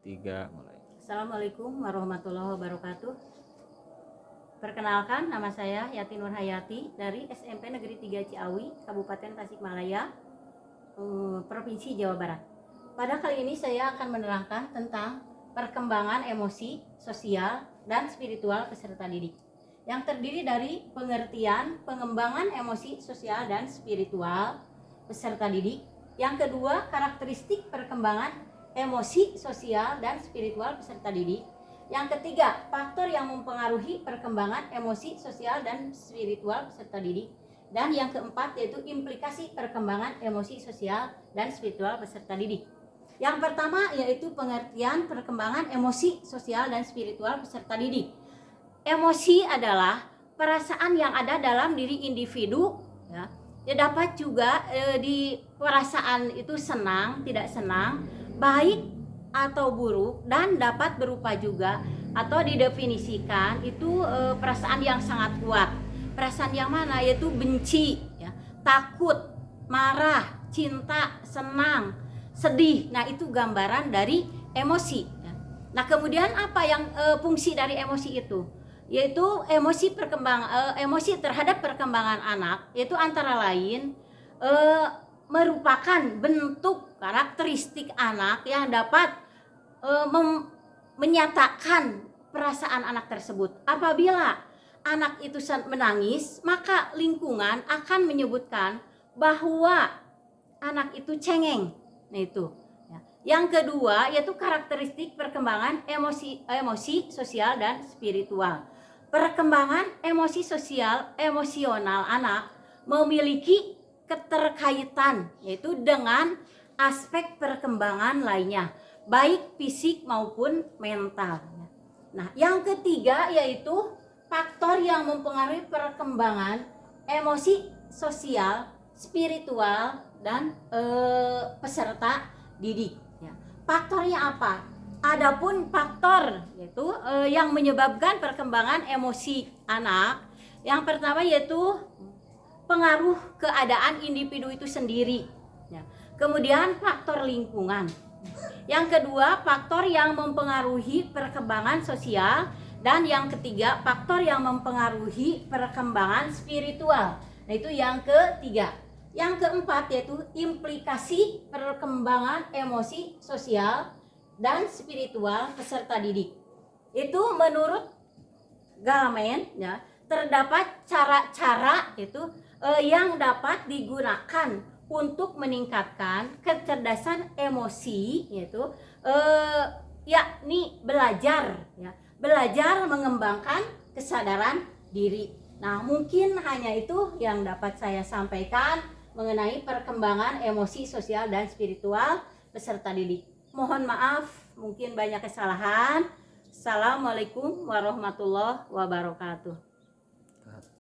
3, mulai. Assalamualaikum warahmatullahi wabarakatuh. Perkenalkan, nama saya Yati Nurhayati dari SMP Negeri 3 Ciawi, Kabupaten Tasikmalaya, Provinsi Jawa Barat. Pada kali ini saya akan menerangkan tentang perkembangan emosi, sosial, dan spiritual peserta didik, yang terdiri dari pengertian pengembangan emosi, sosial, dan spiritual peserta didik. Yang kedua, karakteristik perkembangan emosi, sosial, dan spiritual peserta didik. Yang ketiga, faktor yang mempengaruhi perkembangan emosi, sosial, dan spiritual peserta didik. Dan yang keempat yaitu implikasi perkembangan emosi, sosial, dan spiritual peserta didik. Yang pertama yaitu pengertian perkembangan emosi, sosial, dan spiritual peserta didik. Emosi adalah perasaan yang ada dalam diri individu, ya. Dapat juga di perasaan itu senang, tidak senang, baik atau buruk, dan dapat berupa juga atau didefinisikan itu perasaan yang sangat kuat. Perasaan yang mana? Yaitu benci, ya, takut, marah, cinta, senang, sedih. Nah, itu gambaran dari emosi, ya. Nah, kemudian apa yang fungsi dari emosi itu? Yaitu emosi emosi terhadap perkembangan anak, yaitu antara lain merupakan bentuk karakteristik anak yang dapat menyatakan perasaan anak tersebut. Apabila anak itu menangis, maka lingkungan akan menyebutkan bahwa anak itu cengeng. Nah, itu. Yang kedua yaitu karakteristik perkembangan emosi, sosial, dan spiritual. Perkembangan emosi sosial, emosional anak memiliki keterkaitan yaitu dengan aspek perkembangan lainnya, baik fisik maupun mental. Nah, yang ketiga yaitu faktor yang mempengaruhi perkembangan emosi sosial, spiritual, dan peserta didik. Faktornya apa? Adapun faktor yaitu yang menyebabkan perkembangan emosi anak, yang pertama yaitu pengaruh keadaan individu itu sendiri, ya. Kemudian faktor lingkungan. Yang kedua, faktor yang mempengaruhi perkembangan sosial, dan yang ketiga, faktor yang mempengaruhi perkembangan spiritual. Nah, itu yang ketiga. Yang keempat yaitu implikasi perkembangan emosi, sosial, dan spiritual peserta didik. Itu menurut Galamen, ya, terdapat cara-cara itu yang dapat digunakan untuk meningkatkan kecerdasan emosi, yaitu yakni belajar, ya, belajar mengembangkan kesadaran diri. Nah, mungkin hanya itu yang dapat saya sampaikan mengenai perkembangan emosi, sosial, dan spiritual peserta didik. Mohon maaf, mungkin banyak kesalahan. Assalamualaikum warahmatullahi wabarakatuh.